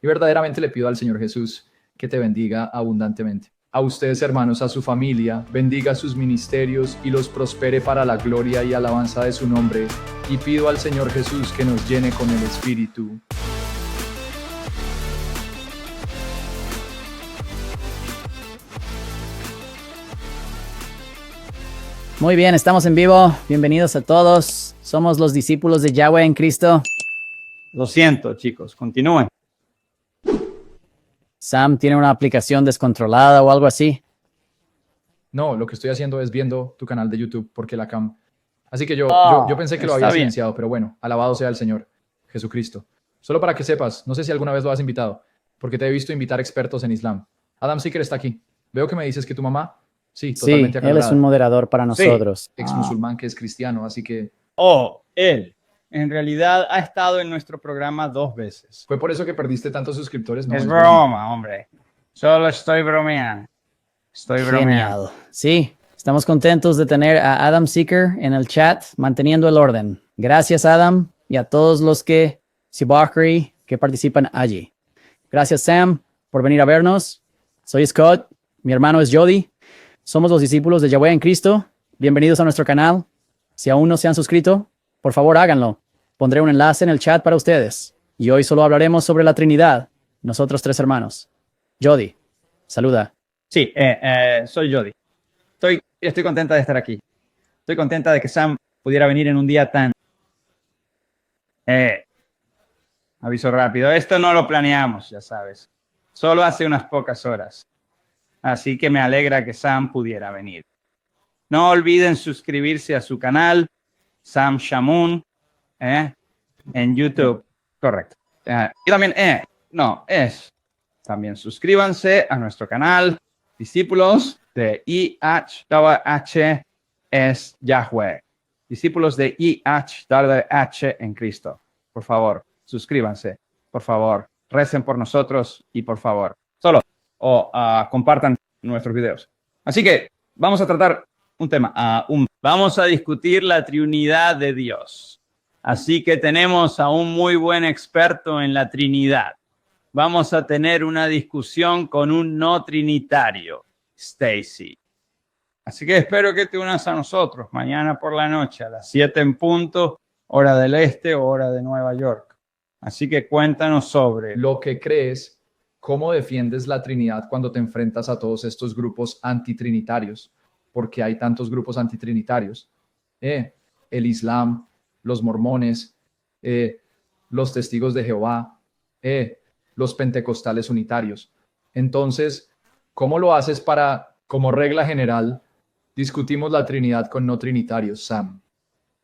Y verdaderamente le pido al Señor Jesús que te bendiga abundantemente. A ustedes, hermanos, a su familia, bendiga sus ministerios y los prospere para la gloria y alabanza de su nombre. Y pido al Señor Jesús que nos llene con el Espíritu. Muy bien, estamos en vivo. Bienvenidos a todos. Somos los discípulos de Yahweh en Cristo. Lo siento, chicos. Continúen. Sam tiene una aplicación descontrolada o algo así. No, lo que estoy haciendo es viendo tu canal de YouTube porque la cam... Así que yo pensé que lo está había bien. silenciado, pero bueno, alabado sea el Señor Jesucristo. Solo para que sepas, no sé si alguna vez lo has invitado, porque te he visto invitar expertos en Islam. Adam Seeker está aquí. Veo que me dices que tu mamá, sí, Sí, totalmente él es aclarada, un moderador para nosotros. ex musulmán que es cristiano, así que Él, en realidad, ha estado en nuestro programa 2 veces. fue por eso que perdiste tantos suscriptores. No, Es broma, hombre. Solo estoy bromeando. Estoy bromeando. Genial. Sí, estamos contentos de tener a Adam Seeker en el chat, manteniendo el orden. Gracias, Adam, y a todos los que participan allí. Gracias, Sam, por venir a vernos. Soy Scott, mi hermano es Jody. Somos los discípulos de Yahweh en Cristo. Bienvenidos a nuestro canal. Si aún no se han suscrito, por favor háganlo. Pondré un enlace en el chat para ustedes. Y hoy solo hablaremos sobre la Trinidad, nosotros 3 hermanos. Jody, saluda. Sí, soy Jody. Estoy contenta de estar aquí. Estoy contenta de que Sam pudiera venir en un día tan... aviso rápido. Esto no lo planeamos, ya sabes. Solo hace unas pocas horas. Así que me alegra que Sam pudiera venir. No olviden suscribirse a su canal, Sam Shamoun, en YouTube. Correcto. Y también, también suscríbanse a nuestro canal, discípulos de IHWH es Yahweh. Discípulos de IHWH en Cristo. Por favor, suscríbanse. Por favor, recen por nosotros y por favor, compartan nuestros videos. Así que vamos a tratar un tema. Vamos a discutir la Trinidad de Dios. Así que tenemos a un muy buen experto en la Trinidad. Vamos a tener una discusión con un no trinitario, Stacy. Así que espero que te unas a nosotros mañana por la noche a las 7 en punto, hora del este o hora de Nueva York. Así que cuéntanos sobre lo que crees, cómo defiendes la Trinidad cuando te enfrentas a todos estos grupos antitrinitarios, porque hay tantos grupos antitrinitarios. El Islam, los mormones, los testigos de Jehová, los pentecostales unitarios. Entonces, ¿cómo lo haces para, como regla general, discutimos la Trinidad con no trinitarios, Sam?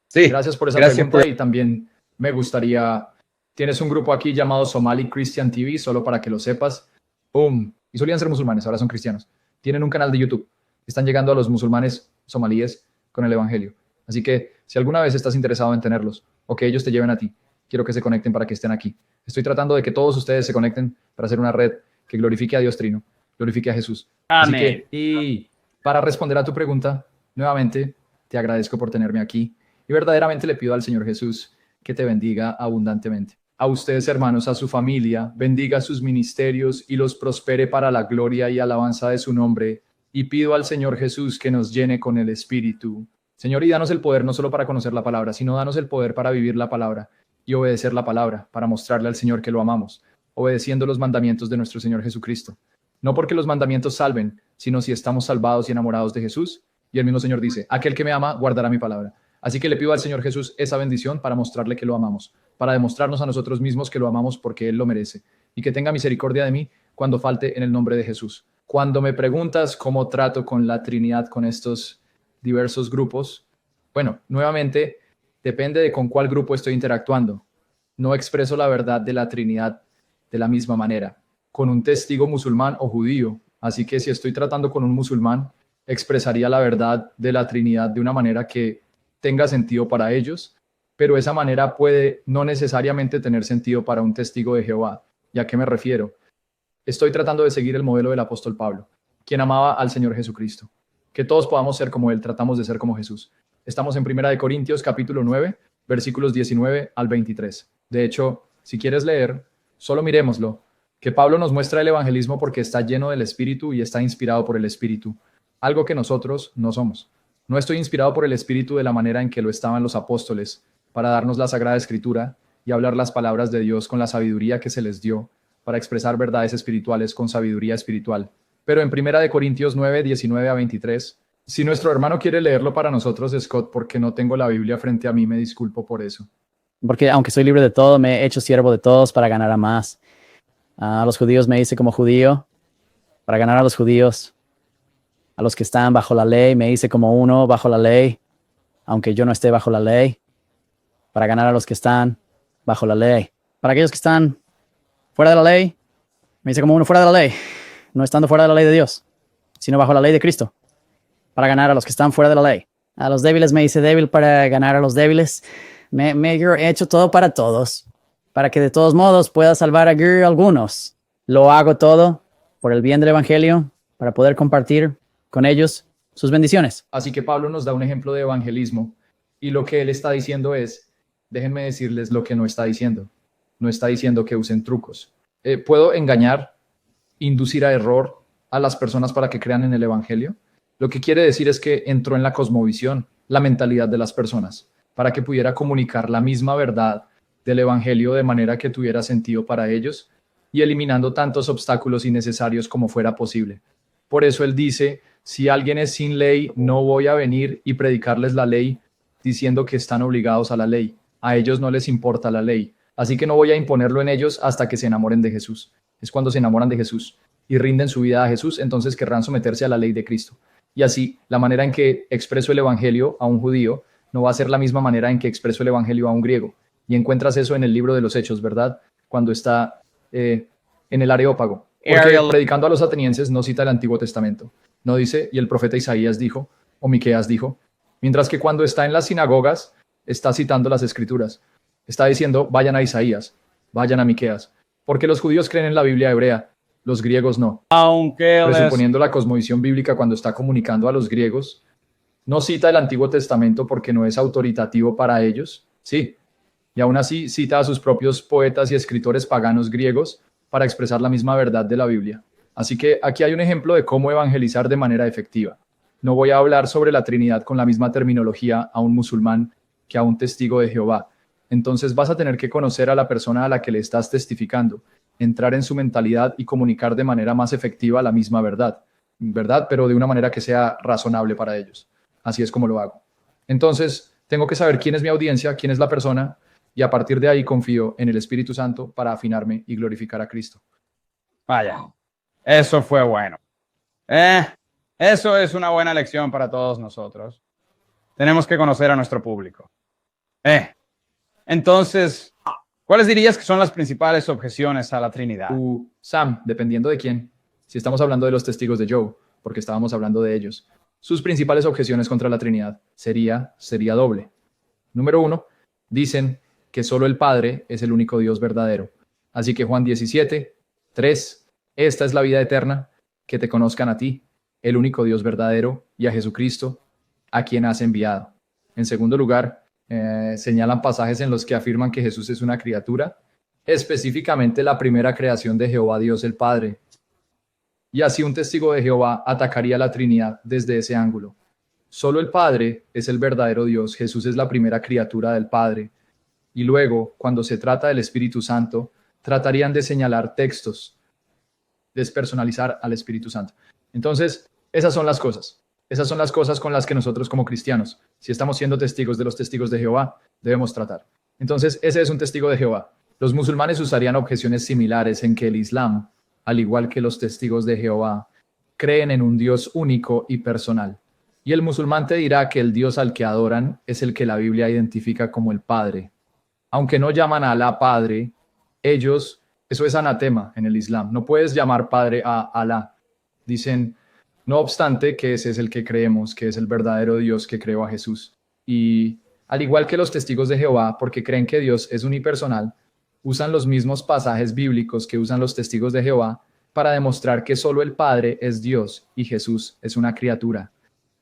Sí, gracias por esa pregunta y también me gustaría... Tienes un grupo aquí llamado Somali Christian TV, solo para que lo sepas. ¡Boom! Y solían ser musulmanes, ahora son cristianos. Tienen un canal de YouTube. Están llegando a los musulmanes somalíes con el evangelio. Así que si alguna vez estás interesado en tenerlos o que ellos te lleven a ti, quiero que se conecten para que estén aquí. Estoy tratando de que todos ustedes se conecten para hacer una red que glorifique a Dios Trino, glorifique a Jesús. Amén. Así que, y para responder a tu pregunta, nuevamente te agradezco por tenerme aquí y verdaderamente le pido al Señor Jesús que te bendiga abundantemente. A ustedes, hermanos, a su familia, bendiga sus ministerios y los prospere para la gloria y alabanza de su nombre. Y pido al Señor Jesús que nos llene con el Espíritu. Señor, y danos el poder no solo para conocer la palabra, sino danos el poder para vivir la palabra y obedecer la palabra, para mostrarle al Señor que lo amamos, obedeciendo los mandamientos de nuestro Señor Jesucristo. No porque los mandamientos salven, sino si estamos salvados y enamorados de Jesús. Y el mismo Señor dice, aquel que me ama guardará mi palabra. Así que le pido al Señor Jesús esa bendición para mostrarle que lo amamos, para demostrarnos a nosotros mismos que lo amamos porque Él lo merece, y que tenga misericordia de mí cuando falte en el nombre de Jesús. Cuando me preguntas cómo trato con la Trinidad, con estos diversos grupos, bueno, nuevamente, depende de con cuál grupo estoy interactuando. No expreso la verdad de la Trinidad de la misma manera, con un testigo musulmán o judío. Así que si estoy tratando con un musulmán, expresaría la verdad de la Trinidad de una manera que tenga sentido para ellos, pero esa manera puede no necesariamente tener sentido para un testigo de Jehová. ¿Y a qué me refiero? Estoy tratando de seguir el modelo del apóstol Pablo, quien amaba al Señor Jesucristo. Que todos podamos ser como Él, tratamos de ser como Jesús. Estamos en 1 Corintios capítulo 9, versículos 19 al 23. De hecho, si quieres leer, solo miremoslo, que Pablo nos muestra el evangelismo porque está lleno del Espíritu y está inspirado por el Espíritu, algo que nosotros no somos. No estoy inspirado por el Espíritu de la manera en que lo estaban los apóstoles, para darnos la Sagrada Escritura y hablar las palabras de Dios con la sabiduría que se les dio, para expresar verdades espirituales con sabiduría espiritual. Pero en 1 Corintios 9, 19 a 23, si nuestro hermano quiere leerlo para nosotros, Scott, porque no tengo la Biblia frente a mí, me disculpo por eso. Porque aunque soy libre de todo, me he hecho siervo de todos para ganar a más. A los judíos me hice como judío, para ganar a los judíos. A los que están bajo la ley me hice como uno bajo la ley, aunque yo no esté bajo la ley, para ganar a los que están bajo la ley. Para aquellos que están fuera de la ley, me hice como uno fuera de la ley, no estando fuera de la ley de Dios, sino bajo la ley de Cristo, para ganar a los que están fuera de la ley. A los débiles me hice débil para ganar a los débiles. Me he hecho todo para todos, para que de todos modos pueda salvar a algunos. Lo hago todo por el bien del Evangelio, para poder compartir con ellos sus bendiciones. Así que Pablo nos da un ejemplo de evangelismo y lo que él está diciendo es, déjenme decirles lo que no está diciendo. No está diciendo que usen trucos. ¿Puedo engañar, inducir a error a las personas para que crean en el evangelio? Lo que quiere decir es que entró en la cosmovisión, la mentalidad de las personas, para que pudiera comunicar la misma verdad del evangelio de manera que tuviera sentido para ellos y eliminando tantos obstáculos innecesarios como fuera posible. Por eso él dice, si alguien es sin ley, no voy a venir y predicarles la ley diciendo que están obligados a la ley. A ellos no les importa la ley. Así que no voy a imponerlo en ellos hasta que se enamoren de Jesús. Es cuando se enamoran de Jesús y rinden su vida a Jesús, entonces querrán someterse a la ley de Cristo. Y así, la manera en que expreso el evangelio a un judío no va a ser la misma manera en que expreso el evangelio a un griego. Y encuentras eso en el libro de los Hechos, ¿verdad? Cuando está en el Areópago. Porque predicando a los atenienses no cita el Antiguo Testamento. No dice, y el profeta Isaías dijo, o Miqueas dijo. Mientras que cuando está en las sinagogas, está citando las Escrituras. Está diciendo, vayan a Isaías, vayan a Miqueas. Porque los judíos creen en la Biblia hebrea, los griegos no. Presuponiendo la cosmovisión bíblica cuando está comunicando a los griegos, no cita el Antiguo Testamento porque no es autoritativo para ellos, sí. Y aún así cita a sus propios poetas y escritores paganos griegos para expresar la misma verdad de la Biblia. Así que aquí hay un ejemplo de cómo evangelizar de manera efectiva. No voy a hablar sobre la Trinidad con la misma terminología a un musulmán que a un testigo de Jehová. Entonces vas a tener que conocer a la persona a la que le estás testificando, entrar en su mentalidad y comunicar de manera más efectiva la misma verdad, pero de una manera que sea razonable para ellos. Así es como lo hago. Entonces, tengo que saber quién es mi audiencia, quién es la persona, y a partir de ahí confío en el Espíritu Santo para afinarme y glorificar a Cristo. Vaya, eso fue bueno. Eso es una buena lección para todos nosotros. Tenemos que conocer a nuestro público. Entonces, ¿cuáles dirías que son las principales objeciones a la Trinidad? Sam, dependiendo de quién. Si estamos hablando de los testigos de Joe, porque estábamos hablando de ellos. Sus principales objeciones contra la Trinidad sería doble. Número 1, dicen que solo el Padre es el único Dios verdadero. Así que Juan 17, 3, esta es la vida eterna, que te conozcan a ti, el único Dios verdadero, y a Jesucristo, a quien has enviado. En segundo lugar, señalan pasajes en los que afirman que Jesús es una criatura, específicamente la primera creación de Jehová Dios el Padre. Y así un testigo de Jehová atacaría la Trinidad desde ese ángulo. Solo el Padre es el verdadero Dios, Jesús es la primera criatura del Padre. Y luego, cuando se trata del Espíritu Santo, tratarían de señalar textos, despersonalizar al Espíritu Santo. Entonces, esas son las cosas. Esas son las cosas con las que nosotros como cristianos, si estamos siendo testigos de los testigos de Jehová, debemos tratar. Entonces, ese es un testigo de Jehová. Los musulmanes usarían objeciones similares en que el Islam, al igual que los testigos de Jehová, creen en un Dios único y personal. Y el musulmán te dirá que el Dios al que adoran es el que la Biblia identifica como el Padre. Aunque no llaman a Alá Padre, ellos, eso es anatema en el Islam. No puedes llamar Padre a Alá. Dicen, no obstante, que ese es el que creemos, que es el verdadero Dios que creó a Jesús. Y al igual que los testigos de Jehová, porque creen que Dios es unipersonal, usan los mismos pasajes bíblicos que usan los testigos de Jehová para demostrar que solo el Padre es Dios y Jesús es una criatura.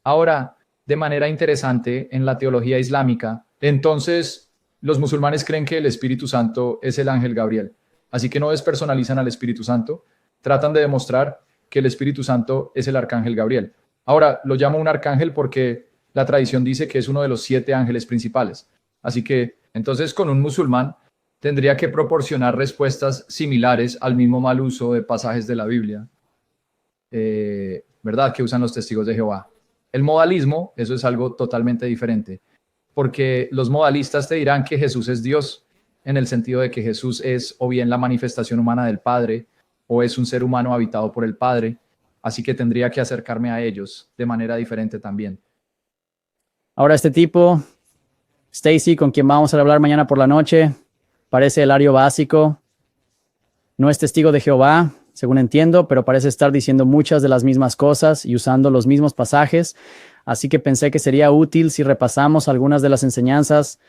Ahora, de manera interesante, en la teología islámica, entonces los musulmanes creen que el Espíritu Santo es el ángel Gabriel. Así que no despersonalizan al Espíritu Santo, tratan de demostrar que el Espíritu Santo es el arcángel Gabriel. Ahora, lo llamo un arcángel porque la tradición dice que es uno de los 7 ángeles principales. Así que, entonces, con un musulmán tendría que proporcionar respuestas similares al mismo mal uso de pasajes de la Biblia, ¿verdad? Que usan los testigos de Jehová. El modalismo, eso es algo totalmente diferente, porque los modalistas te dirán que Jesús es Dios, en el sentido de que Jesús es o bien la manifestación humana del Padre, o es un ser humano habitado por el Padre, así que tendría que acercarme a ellos de manera diferente también. Ahora este tipo, Stacy, con quien vamos a hablar mañana por la noche, parece el ario básico. No es testigo de Jehová, según entiendo, pero parece estar diciendo muchas de las mismas cosas y usando los mismos pasajes. Así que pensé que sería útil si repasamos algunas de las enseñanzas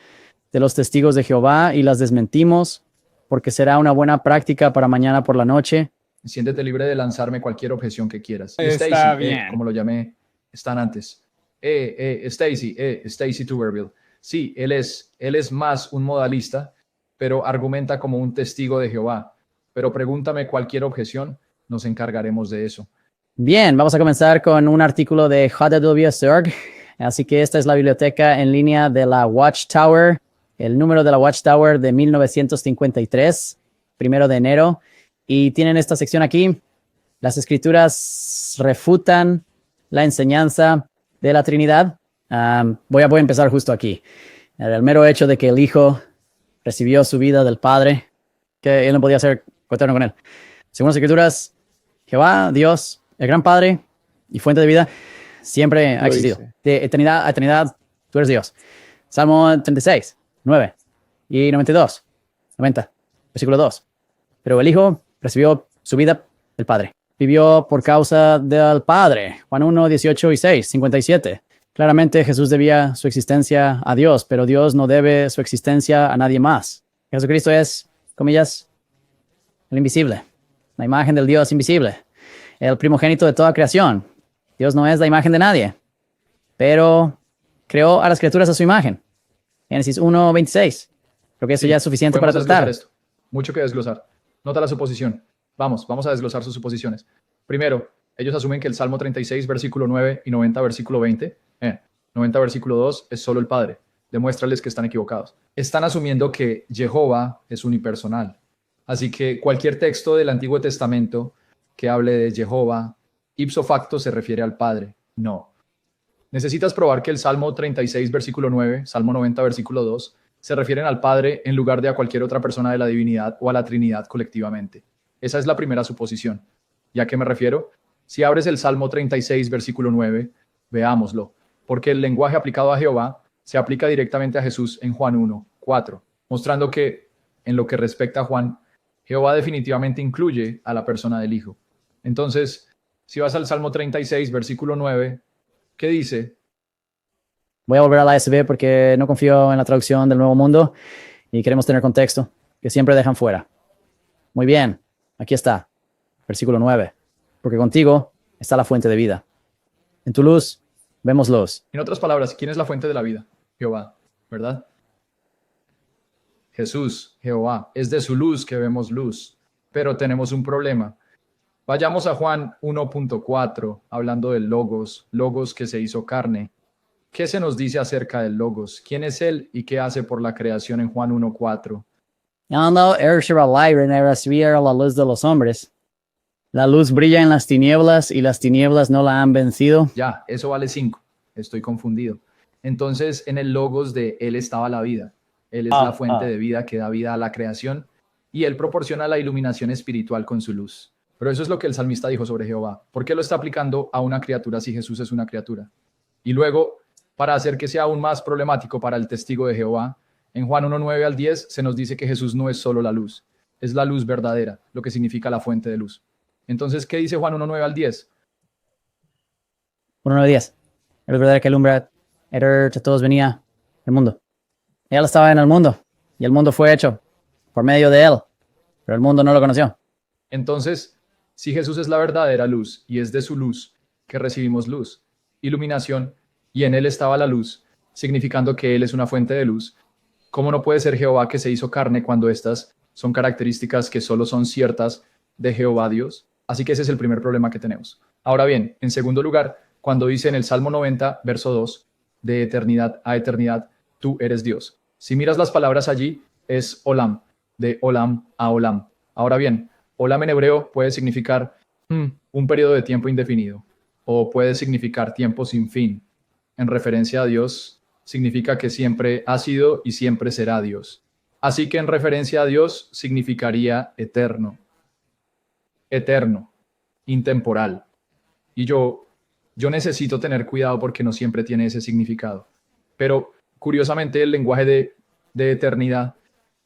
de los testigos de Jehová y las desmentimos, porque será una buena práctica para mañana por la noche. Siéntete libre de lanzarme cualquier objeción que quieras. Está Stacy, bien. como lo llamé, están antes. Stacy Tuberville. Sí, él es más un modalista, pero argumenta como un testigo de Jehová. Pero pregúntame cualquier objeción, nos encargaremos de eso. Bien, vamos a comenzar con un artículo de JW.org. Así que esta es la biblioteca en línea de la Watchtower, el número de la Watchtower de 1953, 1 de enero. Y tienen esta sección aquí. Las escrituras refutan la enseñanza de la Trinidad. Voy a empezar justo aquí. El mero hecho de que el Hijo recibió su vida del Padre, que él no podía ser coeterno con él. Según las escrituras, Jehová, Dios, el gran Padre y fuente de vida, siempre ha existido. De eternidad a eternidad, tú eres Dios. Salmo 36, 9 y 92, 90, versículo 2. Pero el Hijo recibió su vida del Padre. Vivió por causa del Padre. Juan 1, 18 y 6, 57. Claramente Jesús debía su existencia a Dios, pero Dios no debe su existencia a nadie más. Jesucristo es, comillas, el invisible, la imagen del Dios invisible, el primogénito de toda creación. Dios no es la imagen de nadie, pero creó a las criaturas a su imagen. Génesis 1, 26. Creo que eso ya es suficiente para tratar. Esto. Mucho que desglosar. Nota la suposición. Vamos a desglosar sus suposiciones. Primero, ellos asumen que el Salmo 36, versículo 9 y 90, versículo 20, 90, versículo 2, es solo el Padre. Demuéstrales que están equivocados. Están asumiendo que Jehová es unipersonal. Así que cualquier texto del Antiguo Testamento que hable de Jehová, ipso facto se refiere al Padre. No. Necesitas probar que el Salmo 36, versículo 9, Salmo 90, versículo 2, se refieren al Padre en lugar de a cualquier otra persona de la divinidad o a la Trinidad colectivamente. Esa es la primera suposición. ¿Y a qué me refiero? Si abres el Salmo 36, versículo 9, veámoslo, porque el lenguaje aplicado a Jehová se aplica directamente a Jesús en Juan 1, 4, mostrando que en lo que respecta a Juan, Jehová definitivamente incluye a la persona del Hijo. Entonces, si vas al Salmo 36, versículo 9, ¿qué dice? Voy a volver a la ASB porque no confío en la traducción del Nuevo Mundo y queremos tener contexto, que siempre dejan fuera. Muy bien, aquí está, versículo 9. Porque contigo está la fuente de vida. En tu luz vemos luz. En otras palabras, ¿quién es la fuente de la vida? Jehová, ¿verdad? Jesús, Jehová. Es de su luz que vemos luz. Pero tenemos un problema. Vayamos a Juan 1.4, hablando del Logos, Logos que se hizo carne. ¿Qué se nos dice acerca del Logos? ¿Quién es él y qué hace por la creación en Juan 1.4? No, era la luz de los hombres. La luz brilla en las tinieblas y las tinieblas no la han vencido. Ya, eso vale 5. Estoy confundido. Entonces, en el Logos de él estaba la vida. Él es la fuente de vida que da vida a la creación y él proporciona la iluminación espiritual con su luz. Pero eso es lo que el salmista dijo sobre Jehová. ¿Por qué lo está aplicando a una criatura si Jesús es una criatura? Y luego, para hacer que sea aún más problemático para el testigo de Jehová, en Juan 1:9 al 10 se nos dice que Jesús no es solo la luz, es la luz verdadera, lo que significa la fuente de luz. Entonces, ¿qué dice Juan 1:9 al 10? 1:9 al 10. Es verdad que alumbra, a todos venía el mundo. Él estaba en el mundo y el mundo fue hecho por medio de él, pero el mundo no lo conoció. Entonces, si Jesús es la verdadera luz y es de su luz que recibimos luz, iluminación, y en él estaba la luz, significando que él es una fuente de luz, ¿cómo no puede ser Jehová que se hizo carne cuando estas son características que solo son ciertas de Jehová Dios. Así que ese es el primer problema que tenemos. Ahora bien, en segundo lugar, cuando dice en el Salmo 90, verso 2, de eternidad a eternidad, tú eres Dios. Si miras las palabras allí, es Olam, de Olam a Olam. Ahora bien, Olam en hebreo puede significar un periodo de tiempo indefinido o puede significar tiempo sin fin. En referencia a Dios, significa que siempre ha sido y siempre será Dios. Así que en referencia a Dios significaría eterno, eterno, intemporal. Y yo necesito tener cuidado porque no siempre tiene ese significado. Pero curiosamente el lenguaje de eternidad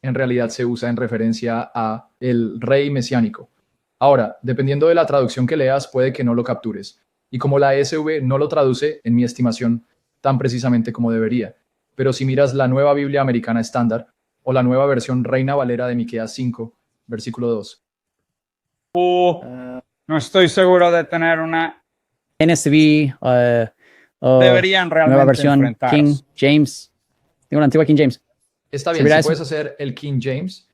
en realidad se usa en referencia a el rey mesiánico. Ahora, dependiendo de la traducción que leas, puede que no lo captures. Y como la ESV no lo traduce, en mi estimación, tan precisamente como debería. Pero si miras la Nueva Biblia Americana Estándar o la nueva versión Reina Valera de Miqueas 5, versículo 2. No estoy seguro de tener una. NSV o Deberían realmente nueva versión enfrentarse. King James. Tengo una antigua King James. Está ¿Se bien, verá si eso? puedes hacer el King James,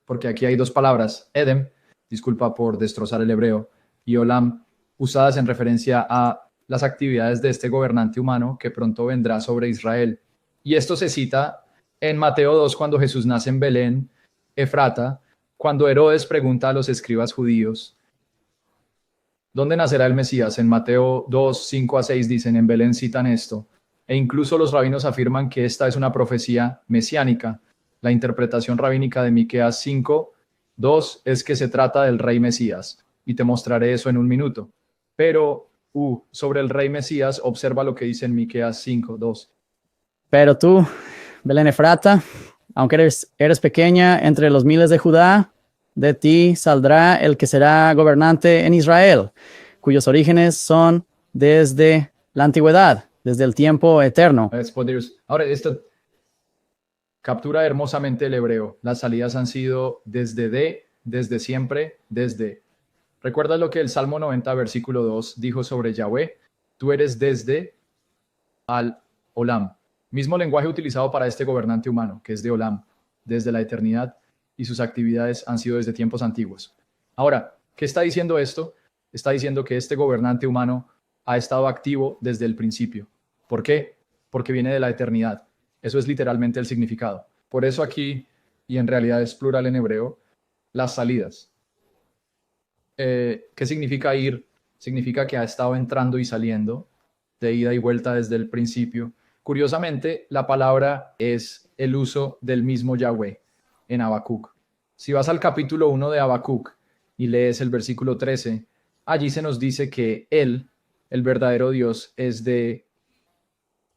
porque aquí hay dos palabras, Edem, disculpa por destrozar el hebreo, y Olam, usadas en referencia a las actividades de este gobernante humano que pronto vendrá sobre Israel. Y esto se cita en Mateo 2, cuando Jesús nace en Belén, Efrata, cuando Herodes pregunta a los escribas judíos, ¿dónde nacerá el Mesías? En Mateo 2, 5 a 6 dicen, en Belén citan esto. E incluso los rabinos afirman que esta es una profecía mesiánica. La interpretación rabínica de Miqueas 5, 2 es que se trata del rey Mesías. Y te mostraré eso en un minuto. Pero sobre el rey Mesías, observa lo que dice en Miqueas 5, 2. Pero tú, Belén Efrata, aunque eres pequeña entre los miles de Judá, de ti saldrá el que será gobernante en Israel, cuyos orígenes son desde la antigüedad, desde el tiempo eterno. Ahora, esto captura hermosamente el hebreo. Las salidas han sido desde siempre, desde. ¿Recuerdas lo que el Salmo 90, versículo 2 dijo sobre Yahweh? Tú eres desde al Olam. Mismo lenguaje utilizado para este gobernante humano, que es de Olam, desde la eternidad, y sus actividades han sido desde tiempos antiguos. Ahora, ¿qué está diciendo esto? Está diciendo que este gobernante humano ha estado activo desde el principio. ¿Por qué? Porque viene de la eternidad. Eso es literalmente el significado. Por eso aquí, y en realidad es plural en hebreo, las salidas. ¿Qué significa ir? Significa que ha estado entrando y saliendo, de ida y vuelta desde el principio. Curiosamente, la palabra es el uso del mismo Yahweh en Habacuc. Si vas al capítulo 1 de Habacuc y lees el versículo 13, allí se nos dice que Él, el verdadero Dios, es de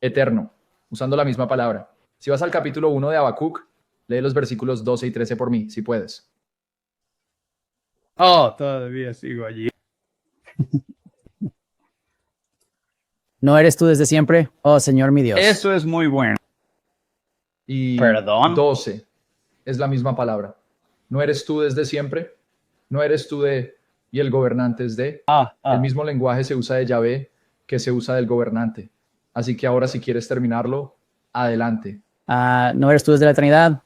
eterno, usando la misma palabra. Si vas al capítulo 1 de Habacuc, lee los versículos 12 y 13 por mí, si puedes. Todavía sigo allí. ¿No eres tú desde siempre, oh Señor mi Dios? Eso es muy bueno. Y Perdón. 12 es la misma palabra. ¿No eres tú desde siempre? ¿No eres tú de y el gobernante es de? El mismo lenguaje se usa de Yahvé que se usa del gobernante. Así que ahora si quieres terminarlo, adelante. ¿No eres tú desde la eternidad?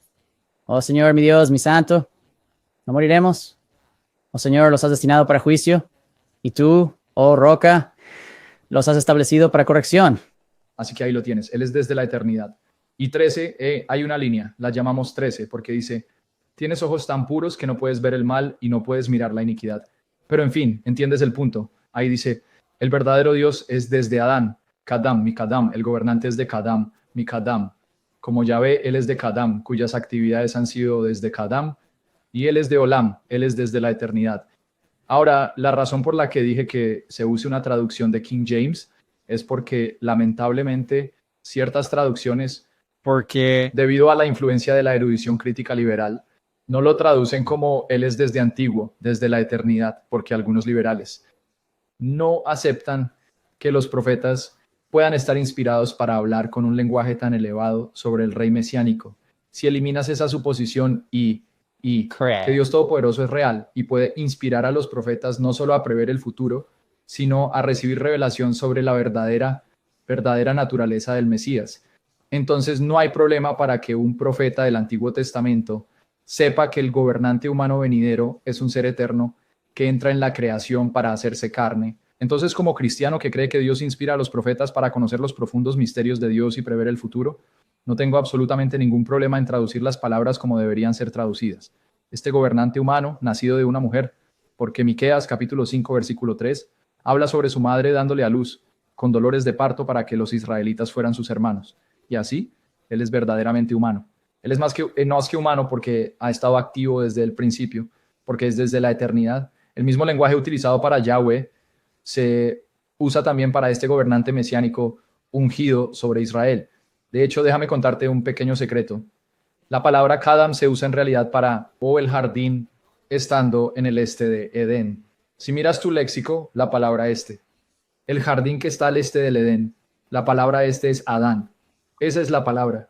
Oh Señor mi Dios, mi santo, ¿no moriremos? Oh Señor, los has destinado para juicio, y tú, oh roca, los has establecido para corrección. Así que ahí lo tienes. Él es desde la eternidad. Y 13, hay una línea, la llamamos 13, porque dice, tienes ojos tan puros que no puedes ver el mal y no puedes mirar la iniquidad. Pero en fin, entiendes el punto. Ahí dice, el verdadero Dios es desde Adán, Kadam, mi Kadam, el gobernante es de Kadam, mi Kadam. Como Yahvé, él es de Kadam, cuyas actividades han sido desde Kadam, y él es de Olam, él es desde la eternidad. Ahora, la razón por la que dije que se use una traducción de King James es porque lamentablemente ciertas traducciones, debido a la influencia de la erudición crítica liberal, no lo traducen como él es desde antiguo, desde la eternidad, porque algunos liberales no aceptan que los profetas puedan estar inspirados para hablar con un lenguaje tan elevado sobre el rey mesiánico. Si eliminas esa suposición y que Dios Todopoderoso es real y puede inspirar a los profetas no solo a prever el futuro, sino a recibir revelación sobre la verdadera naturaleza del Mesías. Entonces no hay problema para que un profeta del Antiguo Testamento sepa que el gobernante humano venidero es un ser eterno que entra en la creación para hacerse carne. Entonces, como cristiano que cree que Dios inspira a los profetas para conocer los profundos misterios de Dios y prever el futuro, no tengo absolutamente ningún problema en traducir las palabras como deberían ser traducidas. Este gobernante humano, nacido de una mujer, porque Miqueas capítulo 5 versículo 3 habla sobre su madre dándole a luz con dolores de parto para que los israelitas fueran sus hermanos. Y así, él es verdaderamente humano. Él es más que humano porque ha estado activo desde el principio, porque es desde la eternidad. El mismo lenguaje utilizado para Yahweh se usa también para este gobernante mesiánico ungido sobre Israel. De hecho, déjame contarte un pequeño secreto. La palabra Kadam se usa en realidad para el jardín estando en el este de Edén. Si miras tu léxico, la palabra este. El jardín que está al este del Edén. La palabra este es Adán. Esa es la palabra.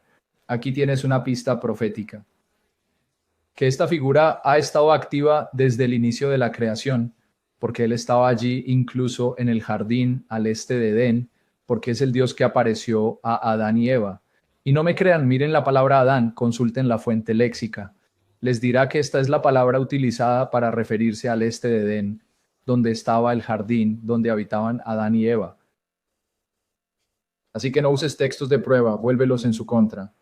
Aquí tienes una pista profética. Que esta figura ha estado activa desde el inicio de la creación, porque él estaba allí incluso en el jardín al este de Edén, porque es el Dios que apareció a Adán y Eva. Y no me crean, miren la palabra Adán, consulten la fuente léxica. Les dirá que esta es la palabra utilizada para referirse al este de Edén, donde estaba el jardín, donde habitaban Adán y Eva. Así que no uses textos de prueba, vuélvelos en su contra.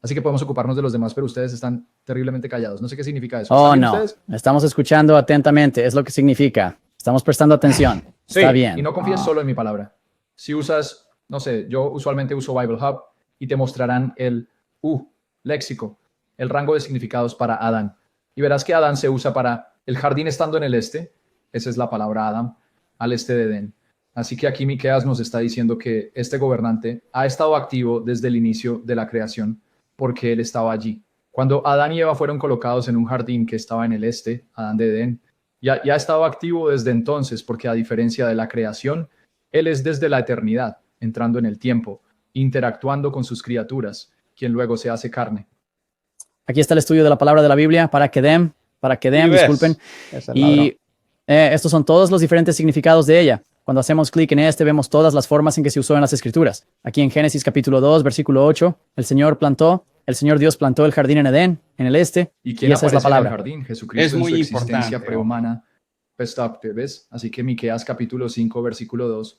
Así que podemos ocuparnos de los demás, pero ustedes están terriblemente callados. No sé qué significa eso. Oh, ¿Están bien no. ustedes? Estamos escuchando atentamente. Es lo que significa. Estamos prestando atención. Sí, Está bien. y no confíes solo en mi palabra. Si usas, no sé, yo usualmente uso Bible Hub y te mostrarán el léxico, el rango de significados para Adán. Y verás que Adán se usa para el jardín estando en el este. Esa es la palabra Adam, al este de Edén. Así que aquí Miqueas nos está diciendo que este gobernante ha estado activo desde el inicio de la creación porque él estaba allí. Cuando Adán y Eva fueron colocados en un jardín que estaba en el este, Adán de Edén, ya ha estado activo desde entonces porque a diferencia de la creación, él es desde la eternidad, entrando en el tiempo, interactuando con sus criaturas, quien luego se hace carne. Aquí está el estudio de la palabra de la Biblia para Kedem, disculpen. Esa Y estos son todos los diferentes significados de ella. Cuando hacemos clic en este, vemos todas las formas en que se usó en las Escrituras. Aquí en Génesis capítulo 2, versículo 8, el Señor Dios plantó el jardín en Edén, en el este, ¿Y quién esa es la aparece en el palabra. jardín? Jesucristo Es muy en su existencia importante, prehumana. ¿Ves? Así que Miqueas capítulo 5, versículo 2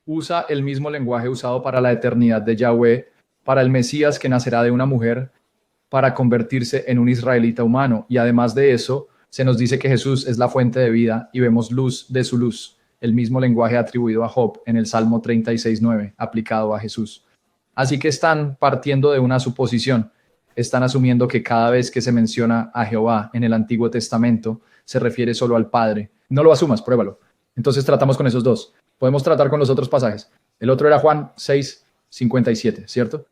usa el mismo lenguaje usado para la eternidad de Yahweh, para el Mesías que nacerá de una mujer, para convertirse en un israelita humano. Y además de eso, se nos dice que Jesús es la fuente de vida y vemos luz de su luz, el mismo lenguaje atribuido a Job en el Salmo 36:9, aplicado a Jesús. Así que están partiendo de una suposición. Están asumiendo que cada vez que se menciona a Jehová en el Antiguo Testamento, se refiere solo al Padre. No lo asumas, pruébalo. Entonces tratamos con esos dos. Podemos tratar con los otros pasajes. El otro era Juan 6:57, ¿cierto?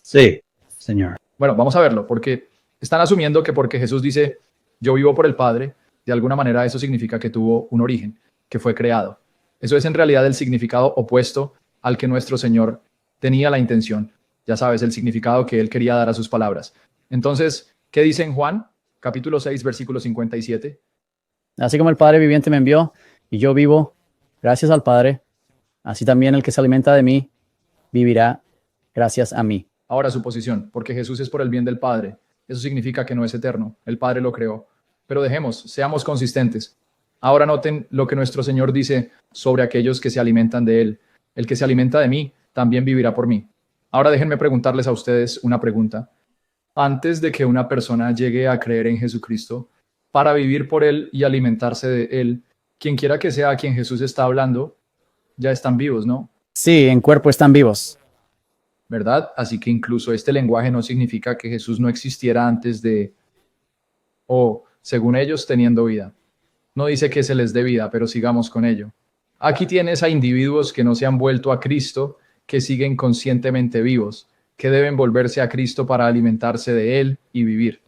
Sí, señor. Bueno, vamos a verlo, porque están asumiendo que porque Jesús dice, yo vivo por el Padre, de alguna manera eso significa que tuvo un origen, que fue creado. Eso es en realidad el significado opuesto al que nuestro Señor tenía la intención. Ya sabes, el significado que él quería dar a sus palabras. Entonces, ¿qué dice en Juan? Capítulo 6, versículo 57. Así como el Padre viviente me envió y yo vivo gracias al Padre, así también el que se alimenta de mí vivirá gracias a mí. Ahora su posición, porque Jesús es por el bien del Padre. Eso significa que no es eterno. El Padre lo creó. Pero seamos consistentes. Ahora noten lo que nuestro Señor dice sobre aquellos que se alimentan de Él. El que se alimenta de mí también vivirá por mí. Ahora déjenme preguntarles a ustedes una pregunta. Antes de que una persona llegue a creer en Jesucristo, para vivir por Él y alimentarse de Él, quien quiera que sea a quien Jesús está hablando, ya están vivos, ¿no? Sí, en cuerpo están vivos. ¿Verdad? Así que incluso este lenguaje no significa que Jesús no existiera antes de, o según ellos, teniendo vida. No dice que se les dé vida, pero sigamos con ello. Aquí tienes a individuos que no se han vuelto a Cristo, que siguen conscientemente vivos, que deben volverse a Cristo para alimentarse de Él y vivir.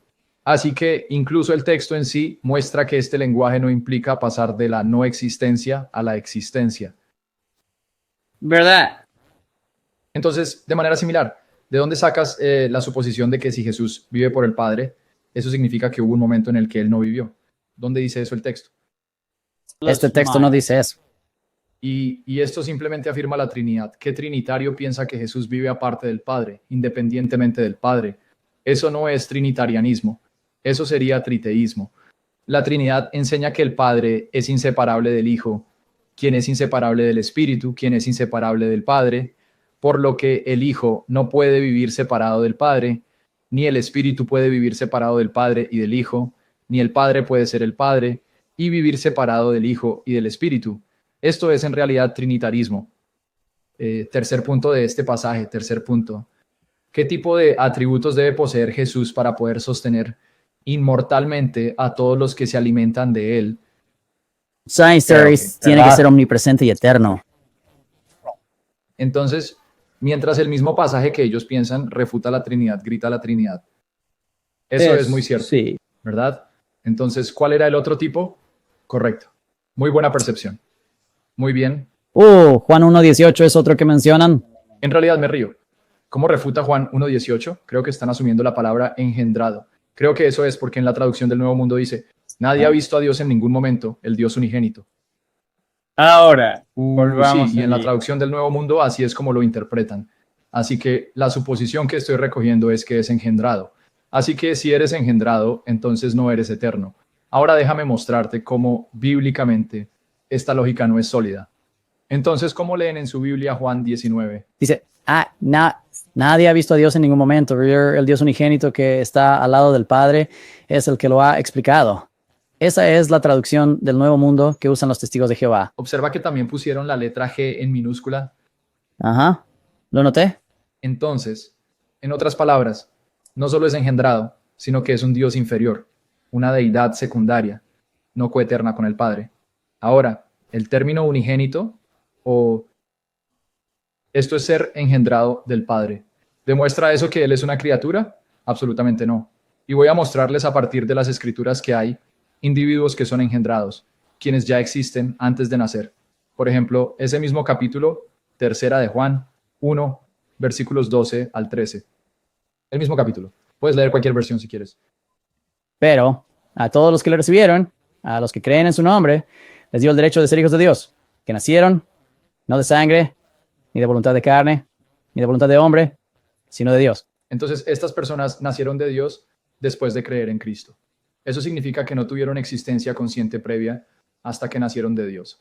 Así que incluso el texto en sí muestra que este lenguaje no implica pasar de la no existencia a la existencia. ¿Verdad? Entonces, de manera similar, ¿de dónde sacas la suposición de que si Jesús vive por el Padre, eso significa que hubo un momento en el que Él no vivió? ¿Dónde dice eso el texto? Este texto no dice eso. Y esto simplemente afirma la Trinidad. ¿Qué trinitario piensa que Jesús vive aparte del Padre, independientemente del Padre? Eso no es trinitarianismo, eso sería triteísmo. La Trinidad enseña que el Padre es inseparable del Hijo, quien es inseparable del Espíritu, quien es inseparable del Padre, por lo que el Hijo no puede vivir separado del Padre, ni el Espíritu puede vivir separado del Padre y del Hijo, ni el Padre puede ser el Padre y vivir separado del Hijo y del Espíritu. Esto es en realidad trinitarismo. Tercer punto de este pasaje, tercer punto. ¿Qué tipo de atributos debe poseer Jesús para poder sostener inmortalmente a todos los que se alimentan de él? Science tiene que ser omnipresente y eterno. Entonces, mientras el mismo pasaje que ellos piensan refuta la Trinidad, grita la Trinidad. Eso es muy cierto, Sí. ¿verdad? Entonces, ¿cuál era el otro tipo? Correcto. Muy buena percepción. Muy bien. Juan 1:18 es otro que mencionan. En realidad me río. ¿Cómo refuta Juan 1:18? Creo que están asumiendo la palabra engendrado. Creo que eso es porque en la traducción del Nuevo Mundo dice, nadie ha visto a Dios en ningún momento, el Dios unigénito. Ahora, volvamos. Sí, y en la allí. traducción del Nuevo Mundo así es como lo interpretan. Así que la suposición que estoy recogiendo es que es engendrado. Así que si eres engendrado, entonces no eres eterno. Ahora déjame mostrarte cómo bíblicamente esta lógica no es sólida. Entonces, ¿cómo leen en su Biblia Juan 19? Dice, nadie ha visto a Dios en ningún momento. El Dios unigénito que está al lado del Padre es el que lo ha explicado. Esa es la traducción del Nuevo Mundo que usan los testigos de Jehová. Observa que también pusieron la letra G en minúscula. Ajá, ¿lo noté? Entonces, en otras palabras, no solo es engendrado, sino que es un Dios inferior, una deidad secundaria, no coeterna con el Padre. Ahora, el término unigénito o esto es ser engendrado del Padre. ¿Demuestra eso que Él es una criatura? Absolutamente no. Y voy a mostrarles a partir de las escrituras que hay individuos que son engendrados, quienes ya existen antes de nacer. Por ejemplo, ese mismo capítulo, tercera de Juan 1, versículos 12 al 13. El mismo capítulo. Puedes leer cualquier versión si quieres. Pero a todos los que le recibieron, a los que creen en su nombre, les dio el derecho de ser hijos de Dios, que nacieron no de sangre, ni de voluntad de carne, ni de voluntad de hombre, sino de Dios. Entonces, estas personas nacieron de Dios después de creer en Cristo. Eso significa que no tuvieron existencia consciente previa hasta que nacieron de Dios.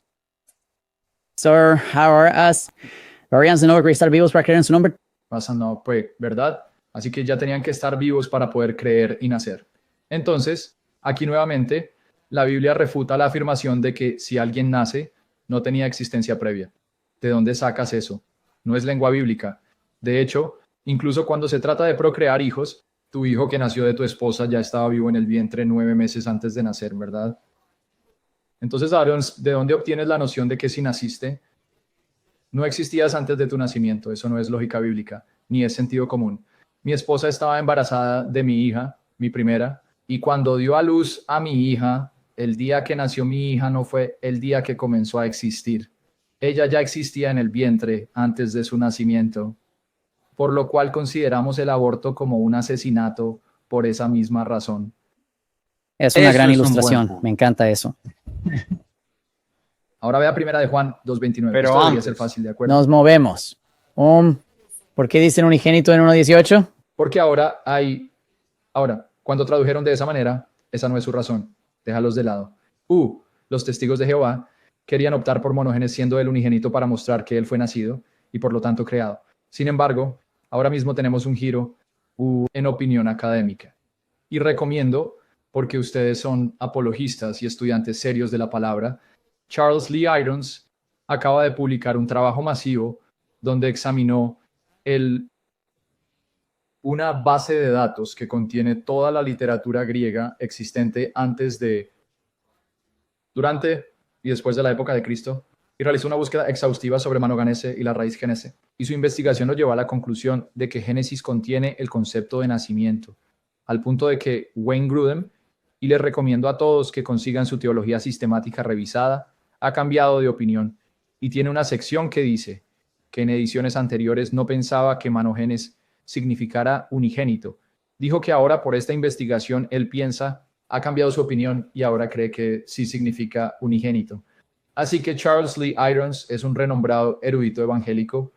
Sir, ahora deberían de nuevo estar vivos para creer en su nombre. No, pues, ¿verdad? Así que ya tenían que estar vivos para poder creer y nacer. Entonces, aquí nuevamente, la Biblia refuta la afirmación de que si alguien nace, no tenía existencia previa. ¿De dónde sacas eso? No es lengua bíblica. De hecho, incluso cuando se trata de procrear hijos, tu hijo que nació de tu esposa ya estaba vivo en el vientre 9 meses antes de nacer, ¿verdad? Entonces, Aaron, ¿de dónde obtienes la noción de que si naciste, no existías antes de tu nacimiento? Eso no es lógica bíblica, ni es sentido común. Mi esposa estaba embarazada de mi hija, mi primera, y cuando dio a luz a mi hija, el día que nació mi hija no fue el día que comenzó a existir. Ella ya existía en el vientre antes de su nacimiento, por lo cual consideramos el aborto como un asesinato por esa misma razón. Es una Eso gran es un ilustración. buen punto. Me encanta eso. Ahora vea primera de Juan 2:29. Pero Esto debería antes, ser fácil, ¿de acuerdo? Nos movemos. ¿Por qué dicen unigénito en 1:18? Porque ahora, cuando tradujeron de esa manera, esa no es su razón. Déjalos de lado. Los testigos de Jehová querían optar por Monógenes siendo el unigénito para mostrar que él fue nacido y por lo tanto creado. Sin embargo, ahora mismo tenemos un giro en opinión académica. Y recomiendo, porque ustedes son apologistas y estudiantes serios de la palabra, Charles Lee Irons acaba de publicar un trabajo masivo donde examinó una base de datos que contiene toda la literatura griega existente durante y después de la época de Cristo, y realizó una búsqueda exhaustiva sobre Manoganese y la raíz Genese. Y su investigación lo llevó a la conclusión de que Génesis contiene el concepto de nacimiento, al punto de que Wayne Grudem, y les recomiendo a todos que consigan su teología sistemática revisada, ha cambiado de opinión y tiene una sección que dice que en ediciones anteriores no pensaba que Manogenes significara unigénito. Dijo que ahora por esta investigación él ha cambiado su opinión y ahora cree que sí significa unigénito. Así que Charles Lee Irons es un renombrado erudito evangélico.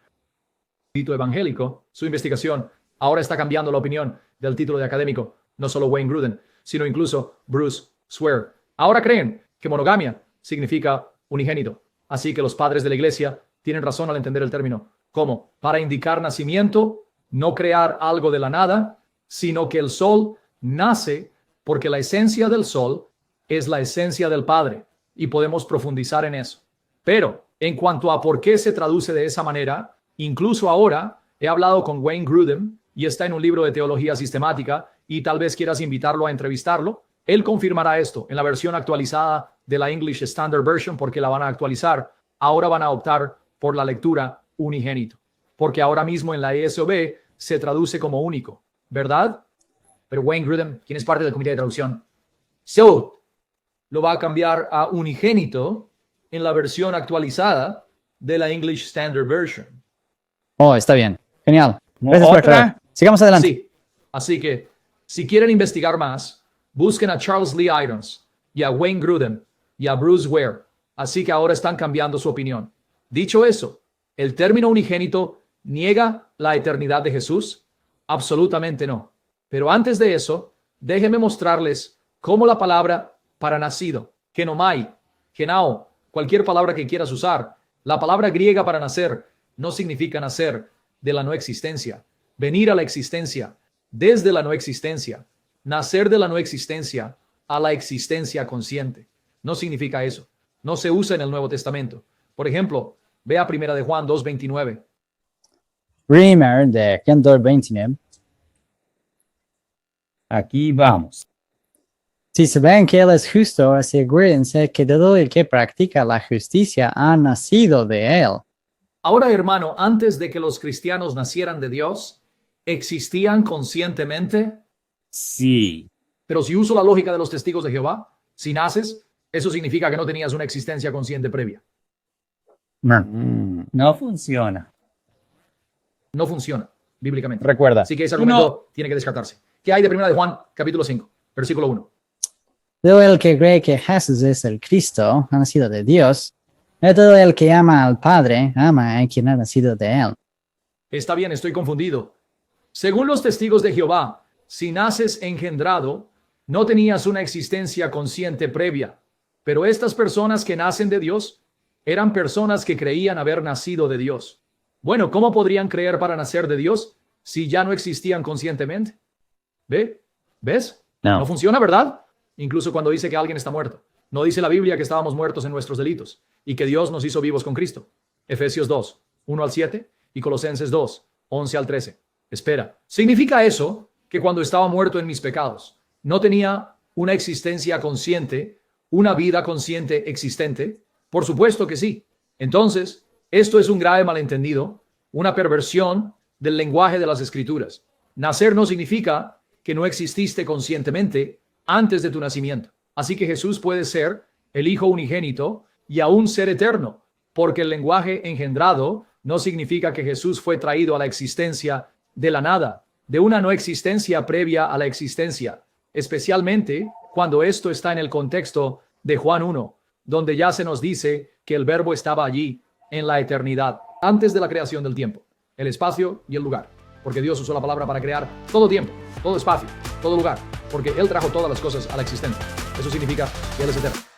Su investigación Ahora está cambiando la opinión del título de académico, no solo Wayne Grudem, sino incluso Bruce Swear. Ahora creen que monogamia significa unigénito. Así que los padres de la iglesia tienen razón al entender el término como para indicar nacimiento, no crear algo de la nada, sino que el sol nace porque la esencia del sol es la esencia del Padre y podemos profundizar en eso. Pero en cuanto a por qué se traduce de esa manera, incluso ahora he hablado con Wayne Grudem y está en un libro de teología sistemática y tal vez quieras invitarlo a entrevistarlo. Él confirmará esto en la versión actualizada de la English Standard Version porque la van a actualizar. Ahora van a optar por la lectura unigénito, porque ahora mismo en la ESV se traduce como único, ¿verdad? Pero Wayne Grudem, quien es parte del comité de traducción, lo va a cambiar a unigénito en la versión actualizada de la English Standard Version. Oh, está bien. Genial. Gracias por aclarar. Sigamos adelante. Sí. Así que, si quieren investigar más, busquen a Charles Lee Irons y a Wayne Grudem y a Bruce Ware. Así que ahora están cambiando su opinión. Dicho eso, ¿el término unigénito niega la eternidad de Jesús? Absolutamente no. Pero antes de eso, déjenme mostrarles cómo la palabra para nacido, genomai, genao, cualquier palabra que quieras usar, la palabra griega para nacer no significa nacer de la no existencia, venir a la existencia, desde la no existencia, nacer de la no existencia a la existencia consciente. No significa eso. No se usa en el Nuevo Testamento. Por ejemplo, ve a 1 de Juan 2:29. Primer de Juan 2:29. Aquí vamos. Si se ven que Él es justo, asegúrense que todo el que practica la justicia ha nacido de Él. Ahora, hermano, antes de que los cristianos nacieran de Dios, ¿existían conscientemente? Sí. Pero si uso la lógica de los testigos de Jehová, si naces, eso significa que no tenías una existencia consciente previa. No funciona. No funciona bíblicamente. Recuerda. Así que ese argumento tiene que descartarse. ¿Qué hay de 1 de Juan, capítulo 5, versículo 1? Todo el que cree que Jesús es el Cristo ha nacido de Dios. Y todo el que ama al Padre ama a quien ha nacido de Él. Está bien, estoy confundido. Según los testigos de Jehová, si naces engendrado, no tenías una existencia consciente previa. Pero estas personas que nacen de Dios eran personas que creían haber nacido de Dios. Bueno, ¿cómo podrían creer para nacer de Dios si ya no existían conscientemente? ¿Ves? No funciona, ¿verdad? Incluso cuando dice que alguien está muerto. No dice la Biblia que estábamos muertos en nuestros delitos y que Dios nos hizo vivos con Cristo. Efesios 2, 1 al 7 y Colosenses 2, 11 al 13. Espera, ¿significa eso que cuando estaba muerto en mis pecados no tenía una existencia consciente, una vida consciente existente? Por supuesto que sí. Entonces, esto es un grave malentendido, una perversión del lenguaje de las Escrituras. Nacer no significa que no exististe conscientemente antes de tu nacimiento. Así que Jesús puede ser el Hijo unigénito y aún ser eterno, porque el lenguaje engendrado no significa que Jesús fue traído a la existencia de la nada, de una no existencia previa a la existencia, especialmente cuando esto está en el contexto de Juan 1, donde ya se nos dice que el Verbo estaba allí en la eternidad, antes de la creación del tiempo, el espacio y el lugar, porque Dios usó la palabra para crear todo tiempo, todo espacio, todo lugar, porque Él trajo todas las cosas a la existencia. Eso significa que Él es eterno.